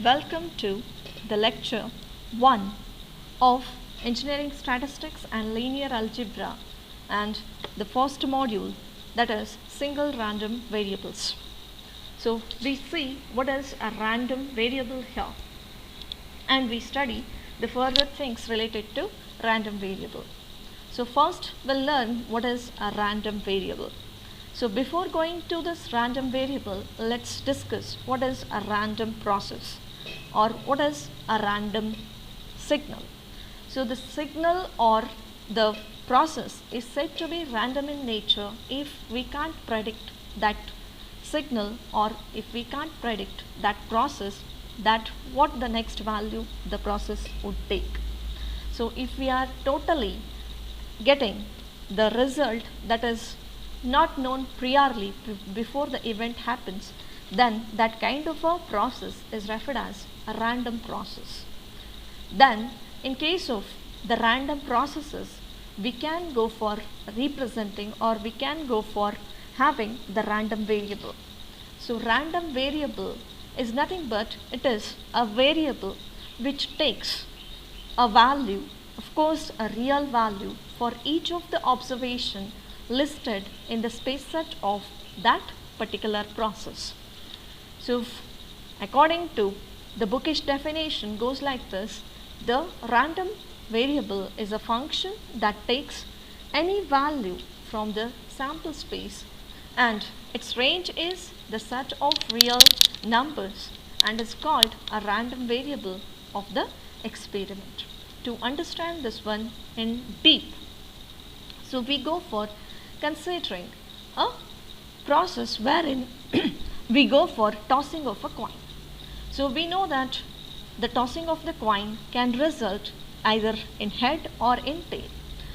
Welcome to the lecture 1 of Engineering Statistics and Linear Algebra and the first module, that is single random variables. So we see what is a random variable here, and we study the further things related to random variable. So first we'll learn what is a random variable. So before going to this random variable, let's discuss what is a random process or what is a random signal. So the signal or the process is said to be random in nature if we can't predict that signal, or if we can't predict that process, that what the next value the process would take. So if we are totally getting the result that is not known priorly before the event happens, then that kind of a process is referred as a random process. Then in case of the random processes, we can go for representing, or we can go for having the random variable. So random variable is nothing but it is a variable which takes a value, of course a real value, for each of the observation listed in the space set of that particular process. So according to the bookish definition goes like this: the random variable is a function that takes any value from the sample space and its range is the set of real numbers and is called a random variable of the experiment. To understand this one in deep, so we go for considering a process wherein we go for tossing of a coin. So we know that the tossing of the coin can result either in head or in tail.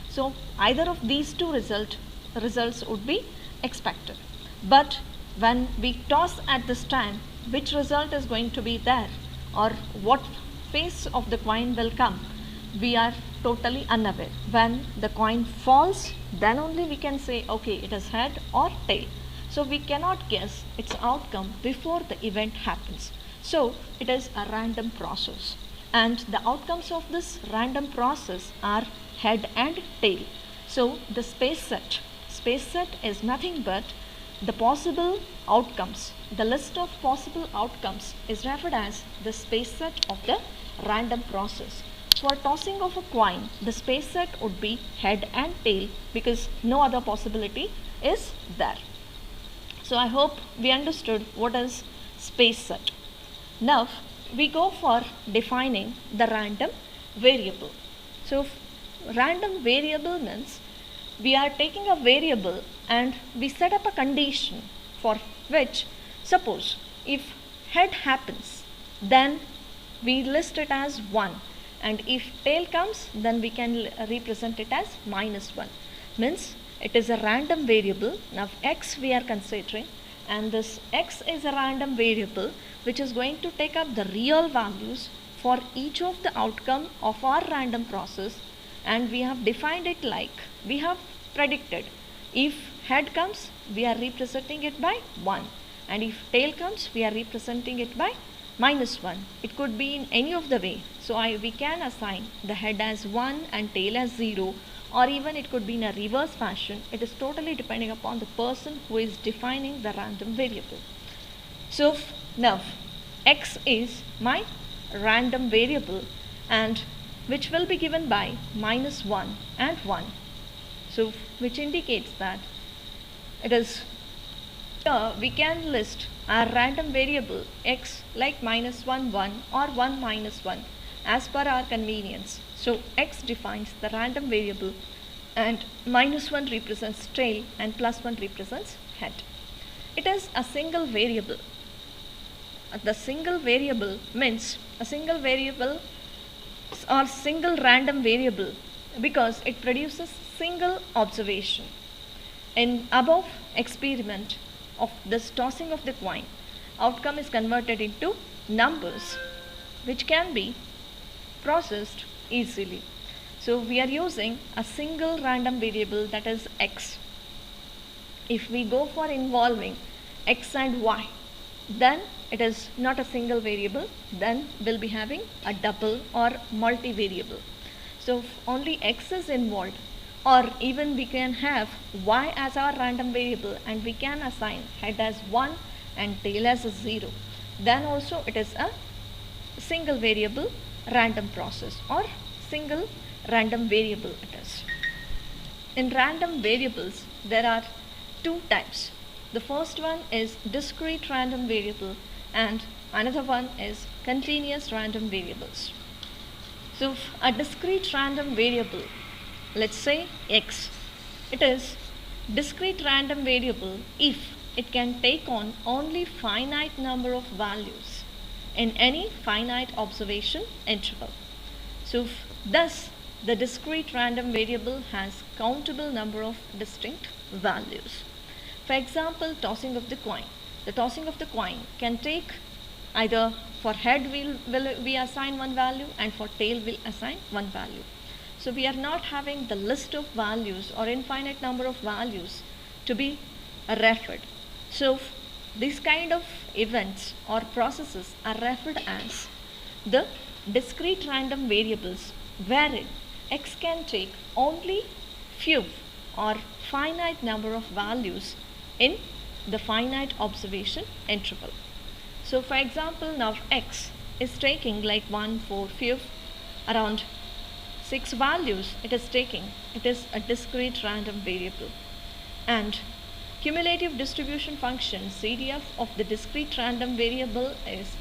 So either of these two results would be expected. But when we toss at this time, which result is going to be there or what face of the coin will come, we are totally unaware. When the coin falls, then only we can say okay, it is head or tail. So we cannot guess its outcome before the event happens. So it is a random process, and the outcomes of this random process are head and tail. So the space set is nothing but the possible outcomes. The list of possible outcomes is referred as the space set of the random process. For tossing of a coin, the space set would be head and tail because no other possibility is there. So I hope we understood what is space set. Now we go for defining the random variable. So random variable means we are taking a variable and we set up a condition for which, suppose if head happens, then we list it as 1, and if tail comes, then we can represent it as -1. Means it is a random variable. Now x we are considering, and this x is a random variable which is going to take up the real values for each of the outcome of our random process, and we have defined it like we have predicted. If head comes, we are representing it by 1, and if tail comes, we are representing it by -1. It could be in any of the way. So we can assign the head as 1 and tail as 0, or even it could be in a reverse fashion. It is totally depending upon the person who is defining the random variable. So now x is my random variable, and which will be given by -1 and 1. So which indicates that it is we can list our random variable x like -1 1 or 1 -1 as per our convenience. So x defines the random variable, and -1 represents tail and +1 represents head. It is a single variable. The single variable means a single variable or single random variable because it produces single observation. In above experiment of this tossing of the coin, outcome is converted into numbers which can be processed easily. So we are using a single random variable, that is x. If we go for involving x and y, then it is not a single variable, then we'll be having a double or multivariable. So if only x is involved, or even we can have y as our random variable and we can assign head as 1 and tail as a 0, then also it is a single variable random process or single random variable it is. In random variables, there are two types. The first one is discrete random variable and another one is continuous random variables. So a discrete random variable, let's say x, it is discrete random variable if it can take on only finite number of values in any finite observation interval. So thus the discrete random variable has countable number of distinct values. For example, tossing of the coin. The tossing of the coin can take either for head we assign one value and for tail we'll assign one value. So we are not having the list of values or infinite number of values to be referred. So these kind of events or processes are referred as the discrete random variables, wherein x can take only few or finite number of values in the finite observation interval. So for example, now x is taking like 1, 4, 5, around 6 values it is taking. It is a discrete random variable. And cumulative distribution function CDF of the discrete random variable is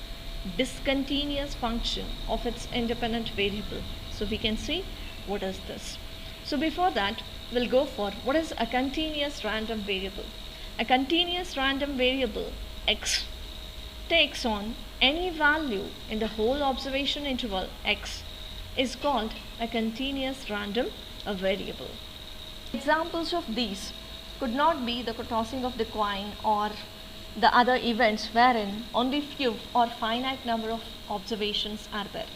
discontinuous function of its independent variable. So we can see what is this. So before that, we'll go for what is a continuous random variable. A continuous random variable x takes on any value in the whole observation interval x is called a continuous random variable. Examples of these could not be the tossing of the coin or the other events wherein only few or finite number of observations are there.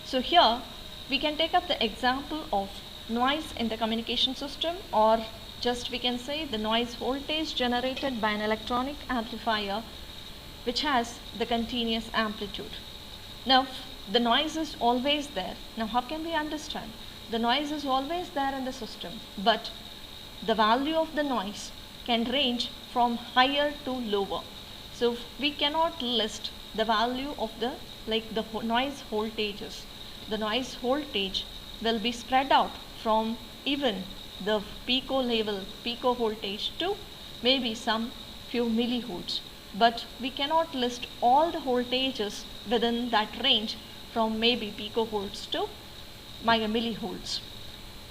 So here we can take up the example of noise in the communication system, or just we can say the noise voltage generated by an electronic amplifier which has the continuous amplitude. Now the noise is always there. Now how can we understand? The noise is always there in the system, but the value of the noise can range from higher to lower. So we cannot list the value of the noise voltages. The noise voltage will be spread out from even the pico level, pico voltage to maybe some few millivolts. But we cannot list all the voltages within that range from maybe picovolts to millivolts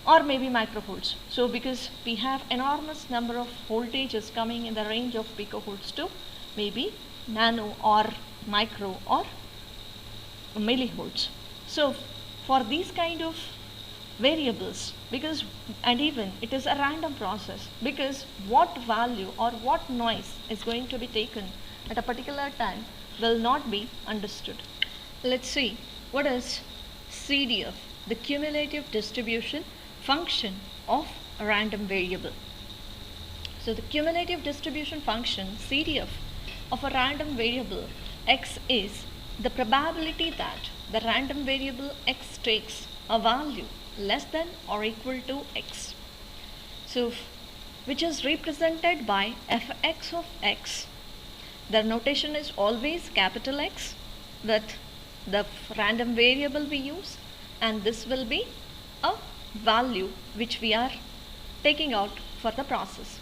or maybe microvolts. So because we have enormous number of voltages coming in the range of picovolts to maybe nano or micro or millivolts. So for these kind of variables, because and even it is a random process, because what value or what noise is going to be taken at a particular time will not be understood. Let's see what is CDF, the cumulative distribution function of a random variable. So the cumulative distribution function CDF of a random variable x is the probability that the random variable x takes a value less than or equal to x. So which is represented by fx of x. The notation is always capital X with the random variable we use, and this will be a value which we are taking out for the process.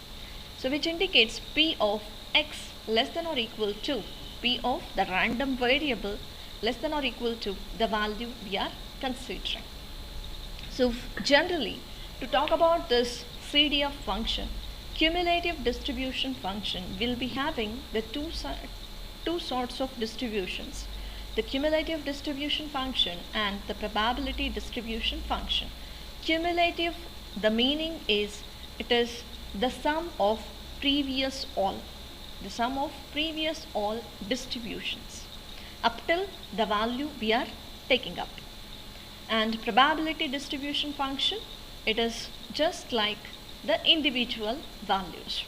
So which indicates p of x less than or equal to p of the random variable less than or equal to the value we are considering. So generally, to talk about this CDF function, cumulative distribution function will be having the two sorts of distributions, the cumulative distribution function and the probability distribution function. Cumulative, the meaning is it is the sum of previous all distributions up till the value we are taking up. And probability distribution function, it is just like the individual values.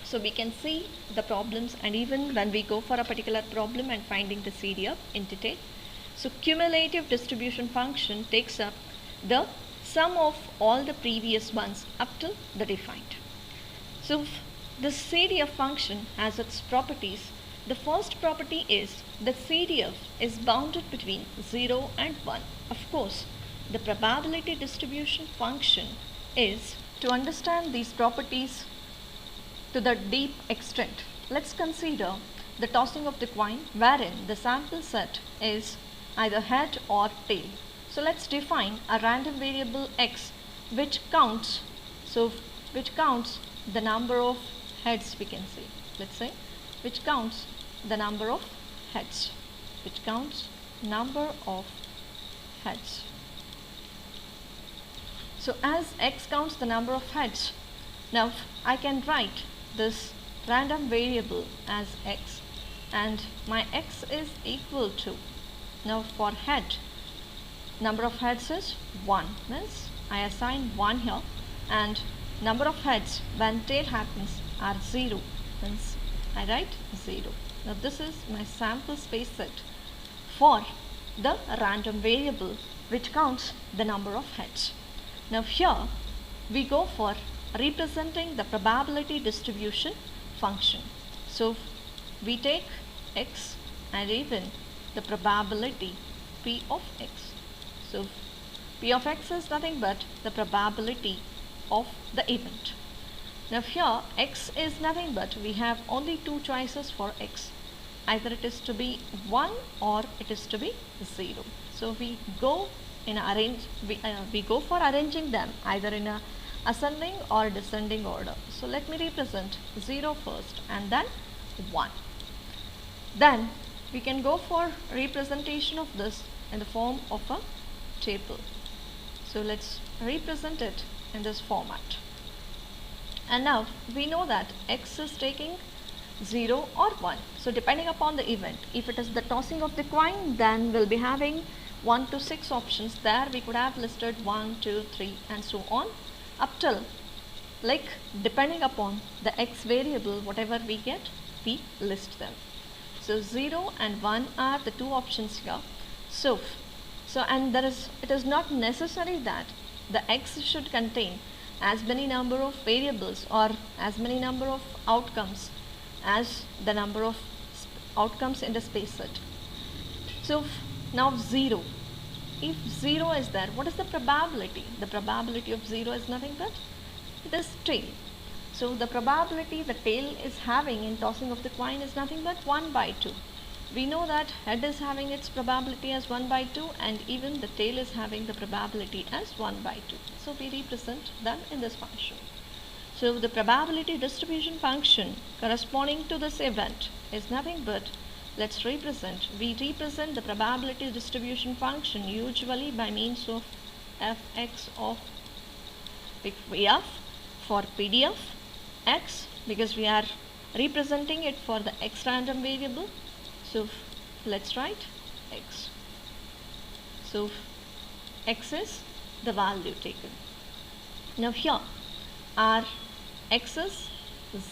So So we can see the problems, and even when we go for a particular problem and finding the CDF in detail. So cumulative distribution function takes up the sum of all the previous ones up to the defined. So the CDF function has its properties. The first property is the CDF is bounded between 0 and 1. Of course, the probability distribution function is to understand these properties to the deep extent. Let's consider the tossing of the coin, wherein the sample set is either head or tail. So let's define a random variable x which counts the number of heads, we can say. Let's say which counts the number of heads. So as x counts the number of heads, now I can write this random variable as x, and my x is equal to, now for head, number of heads is 1, means I assign 1 here, and number of heads when tail happens are 0, means I write 0. Now this is my sample space set for the random variable which counts the number of heads. Now here we go for representing the probability distribution function. So we take x and even the probability p of x. So p of x is nothing but the probability of the event. Now here x is nothing but, we have only two choices for x. Either it is to be 1 or it is to be 0. So we go for arranging them either in a ascending or descending order. So let me represent 0 first and then 1. Then we can go for representation of this in the form of a table. So let's represent it in this format. And now we know that x is taking 0 or 1. So depending upon the event, if it is the tossing of the coin, then we'll be having 1 to 6 options. There we could have listed 1, 2, 3 and so on up till, like, depending upon the x variable, whatever we get, we list them. So 0 and 1 are the two options here. So and it is not necessary that the x should contain as many number of variables or as many number of outcomes as the number of outcomes in the space set. So now 0. If 0 is there, what is the probability? The probability of 0 is nothing but it is tail. So the probability the tail is having in tossing of the coin is nothing but 1 by 2. We know that head is having its probability as 1 by 2 and even the tail is having the probability as 1 by 2. So we represent them in this function. So the probability distribution function corresponding to this event is nothing but, we represent the probability distribution function usually by means of fx of pf for PDF x, because we are representing it for the x random variable. So let's write x. So x is the value taken. Now here our x's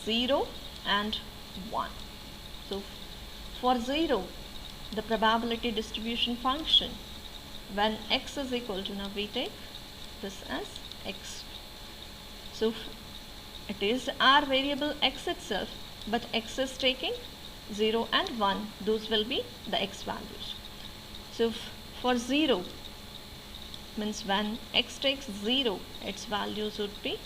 0 and 1. So for 0, the probability distribution function, when x is equal to, now we take this as x. So it is our variable x itself, but x is taking 0 and 1, those will be the x values. So for 0, means when x takes 0, its values would be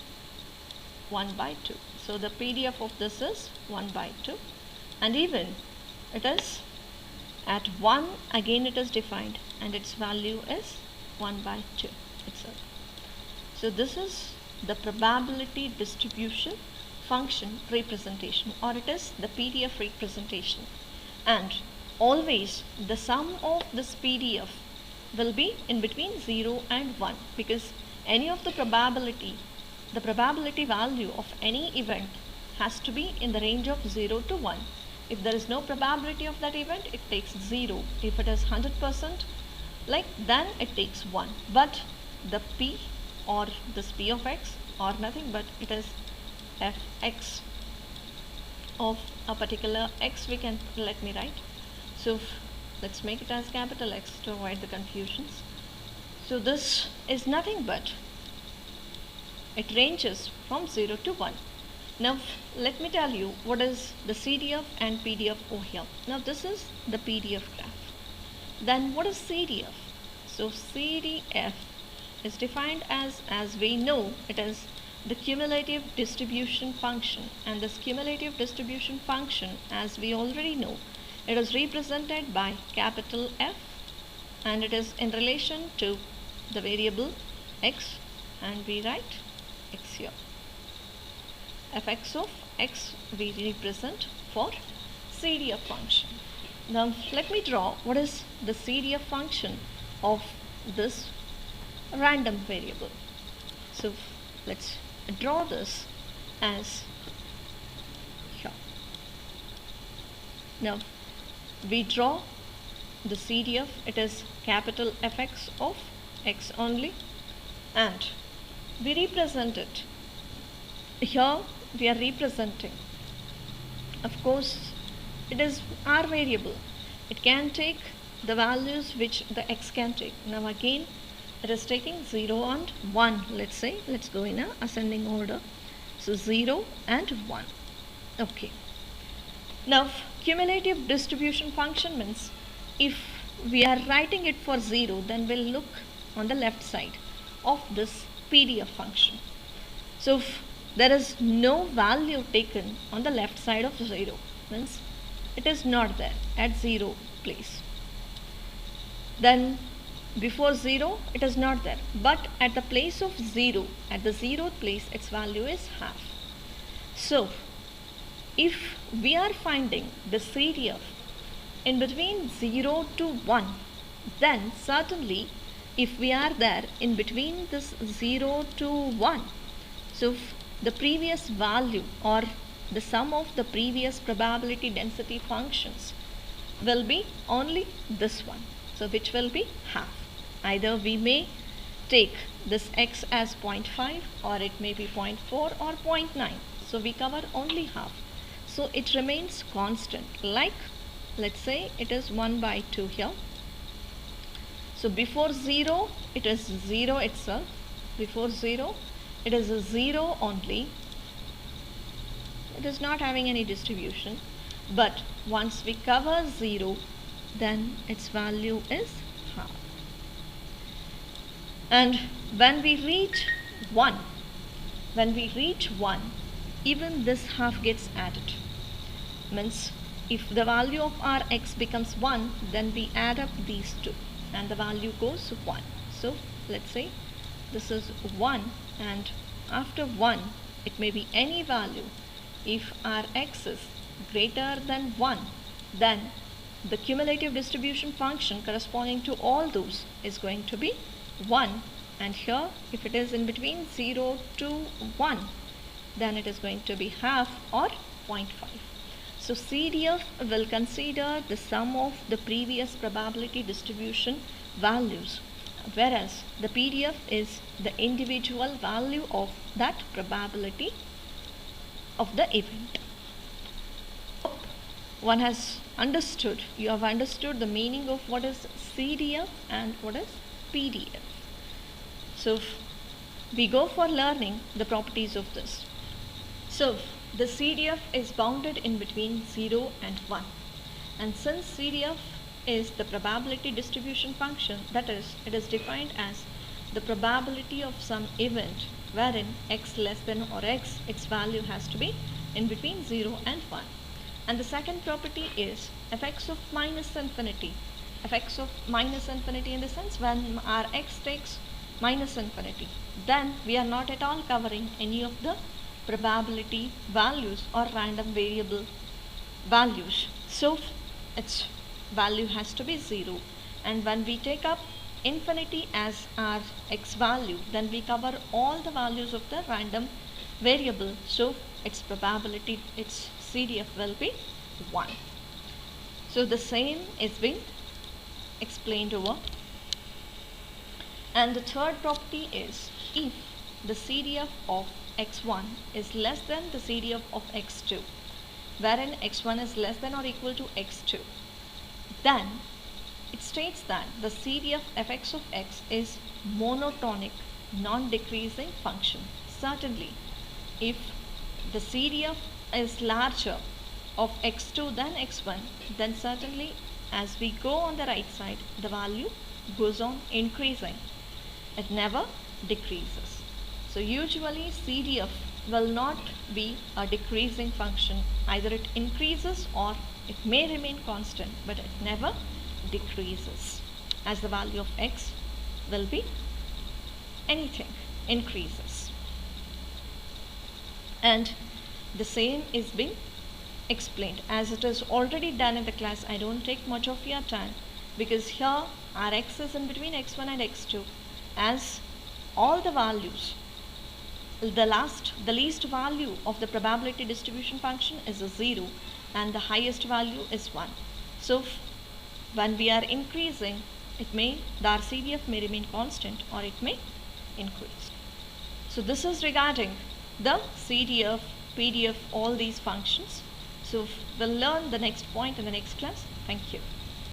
1 by 2. So the PDF of this is 1 by 2, and even it is at 1, again it is defined, and its value is 1 by 2 itself. So this is the probability distribution function representation, or it is the PDF representation, and always the sum of this PDF will be in between 0 and 1, because any of the probability value of any event has to be in the range of 0 to 1. If there is no probability of that event, it takes 0. If it is 100%, then it takes 1. But the p, or this p of x, or nothing but it is fx of a particular x, we can, let me write. So let's make it as capital X to avoid the confusions. So this is nothing but, it ranges from 0 to 1. Now let me tell you what is the CDF and PDF over here. Now this is the PDF graph. Then what is CDF? So CDF is defined as we know, it is the cumulative distribution function, and this cumulative distribution function, as we already know, it is represented by capital F, and it is in relation to the variable x, and we write x here. Fx of x we represent for CDF function. Now let me draw what is the CDF function of this random variable. So let's draw this as here. Now we draw the CDF, it is capital Fx of x only, and we represent it. Here we are representing, of course it is our variable, it can take the values which the x can take. Now again it is taking 0 and 1, let's say, let's go in a ascending order. So 0 and 1. Okay. Now cumulative distribution function means if we are writing it for 0, then we'll look on the left side of this PDF function. So if there is no value taken on the left side of 0, means it is not there at 0 place. Then before 0 it is not there, but at the place of 0, at the 0th place, its value is half. So if we are finding the CDF in between 0 to 1, then certainly if we are there in between this 0 to 1, so if the previous value or the sum of the previous probability density functions will be only this one, so which will be half. Either we may take this x as 0.5 or it may be 0.4 or 0.9, so we cover only half, so it remains constant. Like let's say it is 1 by 2 here. So before 0 it is 0 itself, before 0 it is a 0 only, it is not having any distribution, but once we cover 0, then its value is half. And when we reach 1, even this half gets added. Means if the value of our x becomes 1, then we add up these two and the value goes 1. So let's say this is 1, and after 1 it may be any value. If our x is greater than 1, then the cumulative distribution function corresponding to all those is going to be 1, and here if it is in between 0 to 1, then it is going to be half or 0.5. So CDF will consider the sum of the previous probability distribution values, whereas the PDF is the individual value of that probability of the event. One has understood, you have understood the meaning of what is CDF and what is PDF. So we go for learning the properties of this. So the CDF is bounded in between 0 and 1, and since CDF is the probability distribution function, that is, it is defined as the probability of some event wherein x less than or x, its value has to be in between 0 and 1. And the second property is fx of minus infinity. Fx of minus infinity in the sense when our x takes minus infinity, then we are not at all covering any of the probability values or random variable values. So its value has to be 0. And when we take up infinity as our x value, then we cover all the values of the random variable. So its probability, its CDF will be 1. So the same is being explained over. And the third property is if the CDF of x1 is less than the CDF of x2, wherein x1 is less than or equal to x2, then it states that the series of fx of x is monotonic, non-decreasing function. Certainly, if the series is larger of x2 than x1, then certainly as we go on the right side, the value goes on increasing. It never decreases. So usually CDF will not be a decreasing function. Either it increases or it may remain constant, but it never decreases, as the value of x will be anything, increases. And the same is being explained. As it is already done in the class, I don't take much of your time, because here our x is in between x1 and x2. As all the values, the least value of the probability distribution function is a 0 and the highest value is 1. So when we are increasing, the RCDF may remain constant or it may increase. So this is regarding the CDF, PDF, all these functions. So we'll learn the next point in the next class. Thank you.